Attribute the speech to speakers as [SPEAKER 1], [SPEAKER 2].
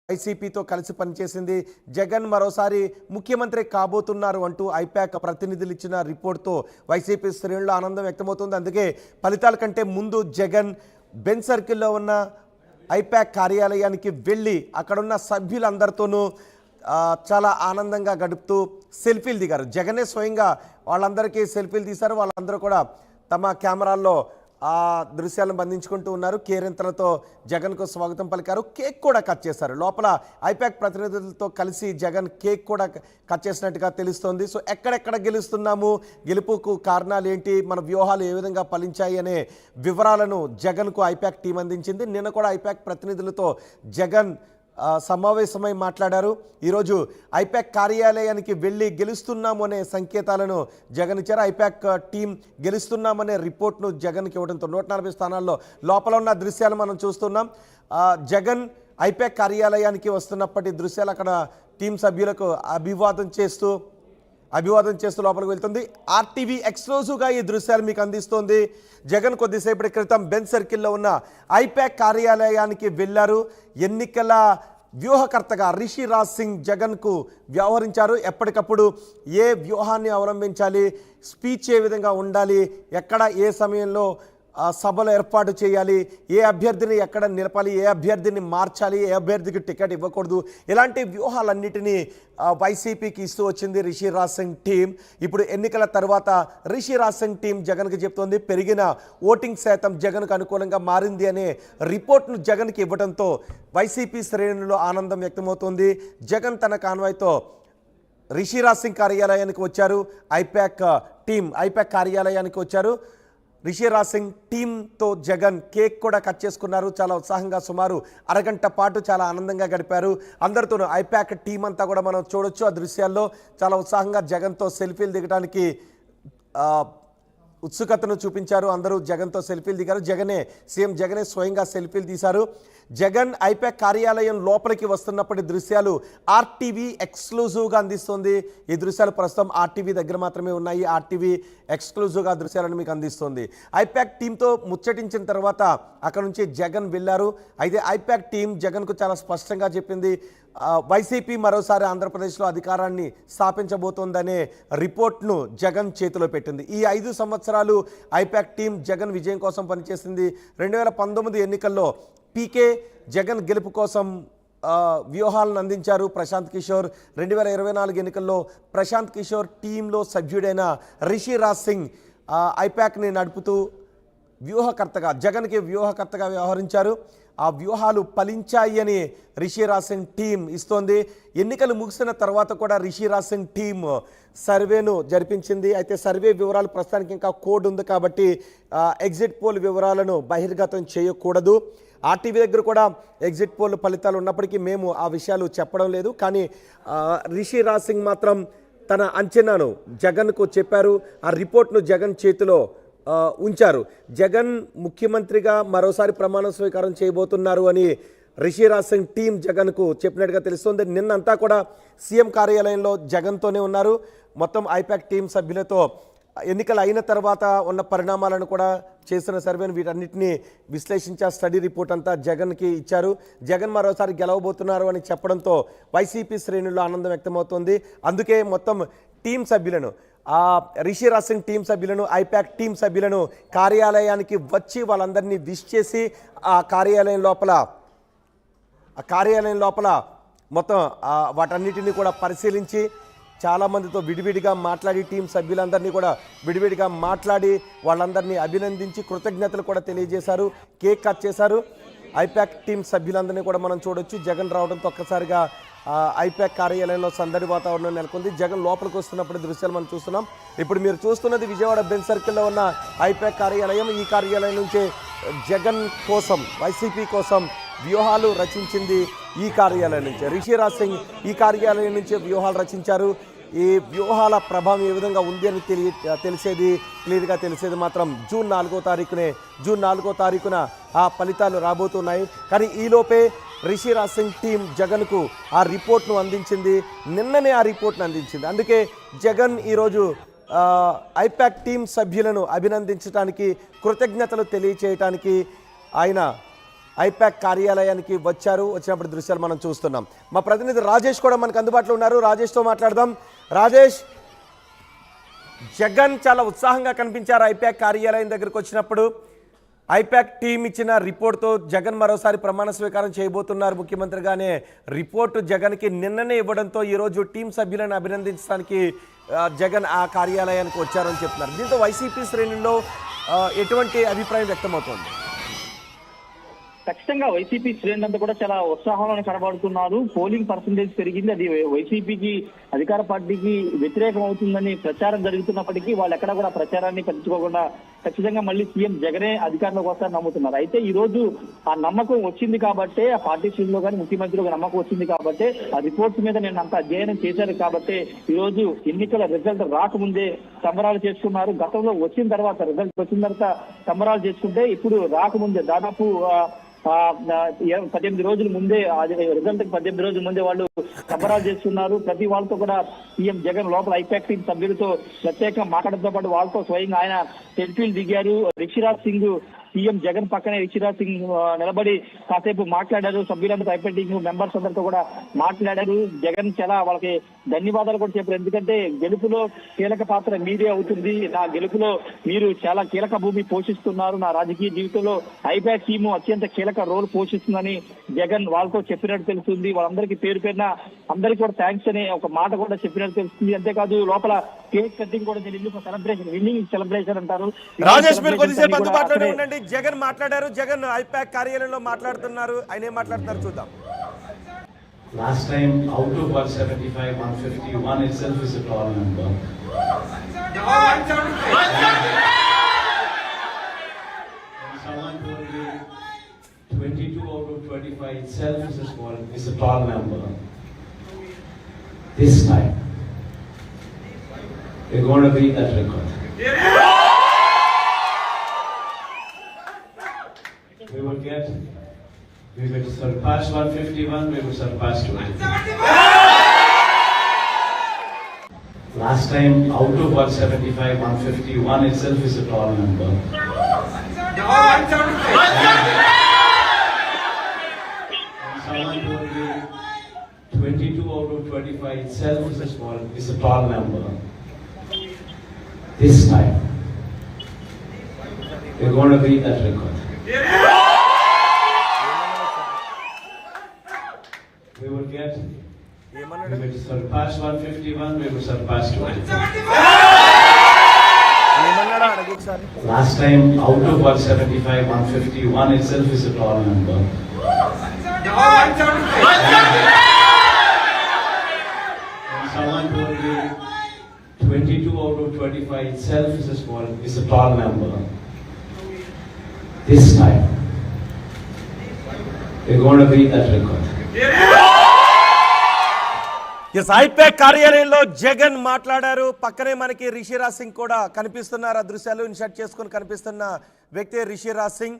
[SPEAKER 1] వైసీపీతో కలిసి పనిచేసింది. జగన్ మరోసారి ముఖ్యమంత్రి కాబోతున్నారు అంటూ ఐపాక్ ప్రతినిధులు ఇచ్చిన రిపోర్ట్తో వైసీపీ శ్రేణుల్లో ఆనందం వ్యక్తమవుతుంది. అందుకే ఫలితాల కంటే ముందు జగన్ బెంచ్ సర్కిల్లో ఉన్న ఐపాక్ కార్యాలయానికి వెళ్ళి అక్కడున్న సభ్యులందరితోనూ చాలా ఆనందంగా గడుపుతూ సెల్ఫీలు దిగారు. జగనే స్వయంగా వాళ్ళందరికీ సెల్ఫీలు తీశారు. వాళ్ళందరూ కూడా తమ కెమెరాల్లో ఆ దృశ్యాలను బంధించుకుంటూ ఉన్నారు. కేరింతలతో జగన్కు స్వాగతం పలికారు. కేక్ కూడా కట్ చేశారు. లోపల ఐపాక్ ప్రతినిధులతో కలిసి జగన్ కేక్ కూడా కట్ చేసినట్టుగా తెలుస్తోంది. సో ఎక్కడెక్కడ గెలుస్తున్నాము, గెలుపుకు కారణాలు ఏంటి, మన వ్యూహాలు ఏ విధంగా ఫలించాయి అనే వివరాలను జగన్కు ఐపాక్ టీం అందించింది. నిన్న కూడా ఐపాక్ ప్రతినిధులతో జగన్ సమావేశమై మాట్లాడారు. ఈరోజు ఐపాక్ కార్యాలయానికి వెళ్ళి గెలుస్తున్నాము అనే సంకేతాలను జగన్ ఇచ్చారు. ఐపాక్ టీం గెలుస్తున్నామనే రిపోర్ట్ను జగన్కి ఇవ్వడంతో 140 స్థానాల్లో లోపల ఉన్న దృశ్యాలు మనం చూస్తున్నాం. జగన్ ఐపాక్ కార్యాలయానికి వస్తున్నప్పటి దృశ్యాలు అక్కడ టీం సభ్యులకు అభివాదం చేస్తూ లోపలికి వెళ్తుంది. ఆర్టీవీ ఎక్స్క్లూజివ్గా ఈ దృశ్యాలు మీకు అందిస్తోంది. జగన్ కొద్దిసేపటి క్రితం బెంచ్ సర్కిల్లో ఉన్న ఐపాక్ కార్యాలయానికి వెళ్ళారు. ఎన్నికల వ్యూహకర్తగా రిషి రాజ్ సింగ్ జగన్కు వ్యవహరించారు. ఎప్పటికప్పుడు ఏ వ్యూహాన్ని అవలంబించాలి, స్పీచ్ ఏ విధంగా ఉండాలి, ఎక్కడ ఏ సమయంలో సభలు ఏర్పాటు చేయాలి, ఏ అభ్యర్థిని ఎక్కడ నిలపాలి, ఏ అభ్యర్థిని మార్చాలి, ఏ అభ్యర్థికి టికెట్ ఇవ్వకూడదు, ఇలాంటి వ్యూహాలన్నిటినీ వైసీపీకి ఇస్తూ వచ్చింది రిషి రాజ్ సింగ్ టీం. ఇప్పుడు ఎన్నికల తర్వాత రిషి రాజ్ సింగ్ టీం జగన్కి చెప్తోంది పెరిగిన ఓటింగ్ శాతం జగన్కు అనుకూలంగా మారింది అనే రిపోర్ట్ను జగన్కి ఇవ్వడంతో వైసీపీ శ్రేణుల్లో ఆనందం వ్యక్తమవుతోంది. జగన్ తన కాన్వాయ్తో రిషి రాజ్ సింగ్ కార్యాలయానికి వచ్చారు. ఐపాక్ కార్యాలయానికి వచ్చారు. రిషి రాజ్ సింగ్ టీంతో జగన్ కేక్ కూడా కట్ చేసుకున్నారు. చాలా ఉత్సాహంగా సుమారు అరగంట పాటు చాలా ఆనందంగా గడిపారు. అందరితోనూ ఐపాక్ టీం అంతా కూడా మనం చూడొచ్చు. ఆ దృశ్యాల్లో చాలా ఉత్సాహంగా జగన్తో సెల్ఫీలు దిగడానికి ఉత్సుకతను చూపించారు. అందరూ జగన్తో సెల్ఫీలు దిగారు. సీఎం జగనే స్వయంగా సెల్ఫీలు తీశారు. జగన్ ఐపాక్ కార్యాలయం లోపలికి వస్తున్నప్పటి దృశ్యాలు ఆర్టీవీ ఎక్స్క్లూజివ్గా అందిస్తుంది. ఈ దృశ్యాలు ప్రస్తుతం ఆర్టీవీ దగ్గర మాత్రమే ఉన్నాయి. ఆర్టీవీ ఎక్స్క్లూజివ్గా దృశ్యాలను మీకు అందిస్తుంది. ఐపాక్ టీంతో ముచ్చటించిన తర్వాత అక్కడ నుంచి జగన్ వెళ్ళారు. అయితే ఐపాక్ టీం జగన్కు చాలా స్పష్టంగా చెప్పింది వైసీపీ మరోసారి ఆంధ్రప్రదేశ్లో అధికారాన్ని స్థాపించబోతోందనే రిపోర్ట్ను జగన్ చేతిలో పెట్టింది. ఈ 5 సంవత్సరాలు ఐపాక్ టీం జగన్ విజయం కోసం పనిచేసింది. 2019 ఎన్నికల్లో పీకే జగన్ గెలుపు కోసం వ్యూహాలను అందించారు ప్రశాంత్ కిషోర్. 2024 ఎన్నికల్లో ప్రశాంత్ కిషోర్ టీంలో సభ్యుడైన రిషి రాజ్ సింగ్ ఐపాక్ని నడుపుతూ జగన్కి వ్యూహకర్తగా వ్యవహరించారు. ఆ వ్యూహాలు ఫలించాయి అని రిషి రాజ్ సింగ్ టీం ఇస్తోంది. ఎన్నికలు ముగిసిన తర్వాత కూడా రిషి రాజ్ సింగ్ టీం సర్వేను జరిపించింది. అయితే సర్వే వివరాలు ప్రస్తుతానికి ఇంకా కోడ్ ఉంది కాబట్టి ఎగ్జిట్ పోల్ వివరాలను బహిర్గతం చేయకూడదు. ఆర్టీవీ దగ్గర కూడా ఎగ్జిట్ పోల్ ఫలితాలు ఉన్నప్పటికీ మేము ఆ విషయాలు చెప్పడం లేదు. కానీ రిషి రాజ్ సింగ్ మాత్రం తన అంచనాను జగన్కు చెప్పారు. ఆ రిపోర్ట్ను జగన్ చేతిలో ఉంచారు. జగన్ ముఖ్యమంత్రిగా మరోసారి ప్రమాణ స్వీకారం చేయబోతున్నారు అని రిషి రాజ్ సింగ్ టీం జగన్కు చెప్పినట్టుగా తెలుస్తుంది. నిన్నంతా కూడా సీఎం కార్యాలయంలో జగన్తోనే ఉన్నారు. మొత్తం ఐపాక్ టీం సభ్యులతో ఎన్నికలు అయిన తర్వాత ఉన్న పరిణామాలను కూడా చేసిన సర్వేను వీటన్నిటిని విశ్లేషించే స్టడీ రిపోర్ట్ అంతా జగన్కి ఇచ్చారు. జగన్ మరోసారి గెలవబోతున్నారు అని చెప్పడంతో వైసీపీ శ్రేణుల్లో ఆనందం వ్యక్తమవుతోంది. అందుకే మొత్తం టీం సభ్యులను రిషి రాజ్ సింగ్ టీం సభ్యులను ఐపాక్ టీం సభ్యులను కార్యాలయానికి వచ్చి వాళ్ళందరినీ విష్ చేసి ఆ కార్యాలయం లోపల మొత్తం వాటన్నిటిని కూడా పరిశీలించి చాలామందితో విడివిడిగా మాట్లాడి టీం సభ్యులందరినీ కూడా విడివిడిగా మాట్లాడి వాళ్ళందరినీ అభినందించి కృతజ్ఞతలు కూడా తెలియజేశారు. కేక్ కట్ చేశారు. ఐపాక్ టీం సభ్యులందరినీ కూడా మనం చూడొచ్చు. జగన్ రావడంతో ఒక్కసారిగా ఐపాక్ కార్యాలయంలో సందడి వాతావరణం నెలకొంది. జగన్ లోపలికి వస్తున్నప్పుడు దృశ్యాలు మనం చూస్తున్నాం. ఇప్పుడు మీరు చూస్తున్నది విజయవాడ బెంచ్ సర్కిల్లో ఉన్న ఐపాక్ కార్యాలయం. ఈ కార్యాలయం నుంచే జగన్ కోసం, వైసీపీ కోసం వ్యూహాలు రచించింది ఈ కార్యాలయం నుంచే. రిషి రాజ్ సింగ్ ఈ కార్యాలయం నుంచే వ్యూహాలు రచించారు. ఈ వ్యూహాల ప్రభావం ఏ విధంగా ఉంది అని క్లియర్గా తెలిసేది మాత్రం జూన్ 4వ తారీఖున ఆ ఫలితాలు రాబోతున్నాయి. కానీ ఈలోపే రిషి రాజ్ సింగ్ టీం జగన్కు ఆ రిపోర్ట్ను అందించింది. నిన్ననే ఆ రిపోర్ట్ను అందించింది. అందుకే జగన్ ఈరోజు ఐపాక్ టీం సభ్యులను అభినందించడానికి, కృతజ్ఞతలు తెలియచేయడానికి ఆయన ఐపాక్ కార్యాలయానికి వచ్చినప్పుడు దృశ్యాలు మనం చూస్తున్నాం. మా ప్రతినిధి రాజేష్ కూడా మనకు అందుబాటులో ఉన్నారు. రాజేష్తో మాట్లాడదాం. రాజేష్, జగన్ చాలా ఉత్సాహంగా కనిపించారు ఐపాక్ కార్యాలయం దగ్గరకు వచ్చినప్పుడు. ఐపాక్ టీం ఇచ్చిన రిపోర్ట్తో జగన్ మరోసారి ప్రమాణ స్వీకారం చేయబోతున్నారు ముఖ్యమంత్రిగానే. రిపోర్టు జగన్కి నిన్ననే ఇవ్వడంతో ఈరోజు టీం సభ్యులను అభినందించడానికి జగన్ ఆ కార్యాలయానికి వచ్చారని చెప్తున్నారు. దీంతో వైసీపీ శ్రేణుల్లో ఎటువంటి అభిప్రాయం వ్యక్తమవుతోంది?
[SPEAKER 2] ఖచ్చితంగా వైసీపీ శ్రేణులంతా కూడా చాలా ఉత్సాహంలో కనబడుతున్నారు. పోలింగ్ పర్సంటేజ్ పెరిగింది, అది వైసీపీకి అధికార పార్టీకి వ్యతిరేకం అవుతుందని ప్రచారం జరుగుతున్నప్పటికీ వాళ్ళు ఎక్కడా కూడా ప్రచారాన్ని పట్టించుకోకుండా ఖచ్చితంగా మళ్ళీ సీఎం జగనే అధికారంలోకి వస్తారని నమ్ముతున్నారు. అయితే ఈ రోజు ఆ నమ్మకం వచ్చింది కాబట్టి, ఆ పార్టీ శ్రేణులో కానీ ముఖ్యమంత్రిలో నమ్మకం వచ్చింది కాబట్టి, ఆ రిపోర్ట్స్ మీద నేను అంత అధ్యయనం చేశారు కాబట్టి ఈ రోజు ఎన్నికల రిజల్ట్ రాకముందే సంబరాలు చేసుకున్నారు. గతంలో వచ్చిన తర్వాత రిజల్ట్ వచ్చిన తర్వాత సంబరాలు చేసుకుంటే ఇప్పుడు రాకముందే దాదాపు 18 రోజుల ముందే, రిజల్ట్ 18 రోజుల ముందే వాళ్ళు సంబరాలు చేస్తున్నారు. ప్రతి వాళ్ళతో కూడా సీఎం జగన్ లోపల ఐపాక్ టీం సభ్యులతో ప్రత్యేకంగా మాట్లాడడంతో పాటు వాళ్ళతో స్వయంగా ఆయన సెల్ఫీలు దిగారు. రిషిరాజ్ సింగ్ సీఎం జగన్ పక్కనే రిషిరాజ్ సింగ్ నిలబడి కాసేపు మాట్లాడారు. సభ్యులంతా ఐపాక్ టీం మెంబర్స్ అందరితో కూడా మాట్లాడారు. జగన్ చాలా వాళ్ళకి ధన్యవాదాలు కూడా చెప్పారు. ఎందుకంటే గెలుపులో కీలక పాత్ర మీరే అవుతుంది, నా గెలుపులో మీరు చాలా కీలక భూమి పోషిస్తున్నారు, నా రాజకీయ జీవితంలో ఐపాక్ టీము అత్యంత కీలక రోల్ పోషిస్తుందని జగన్ వాళ్ళతో చెప్పినట్టు తెలుస్తుంది. వాళ్ళందరికీ పేరు పేరున అందరికీ కూడా థ్యాంక్స్ అనే ఒక మాట కూడా చెప్పినట్టు తెలుస్తుంది. అంతేకాదు లోపల కేక్ కటింగ్ కూడా జరిగింది, ఒక సెలబ్రేషన్, విన్నింగ్ సెలబ్రేషన్ అంటారు.
[SPEAKER 1] రాజేష్, మీరు కొద్దిసేపు అందుబాటులోనే ఉండండి. జగన్ మాట్లాడారు, జగన్ ఐపాక్ కార్యాలయంలో మాట్లాడుతున్నారు. ఆయన ఏం మాట్లాడుతున్నారు చూద్దాం.
[SPEAKER 3] Last time out of 175, 151 itself is a tall number. Someone told me 22 out of 25 itself is a tall number. This time, we're going to beat that record. We will surpass 151, we will surpass 20. Last time out of 175, 151 itself is a tall number. Someone told me 22 out of 25 itself is a tall number. This time, we're going to beat that record. We will surpass 151, we will surpass 20. Last time out of 175, 151 itself is a tall number. Someone told me 22 out of 25 itself is a tall number. This time, we're going to beat that record.
[SPEAKER 1] IPAC కార్యాలయంలో జగన్ మాట్లాడారు. పక్కనే మనకి రిషిరాజ్ సింగ్ కూడా కనిపిస్తున్నారు. ఆ దృశ్యాలు in shirt చేసుకుని కనిపిస్తున్న వ్యక్తి రిషిరాజ్ సింగ్.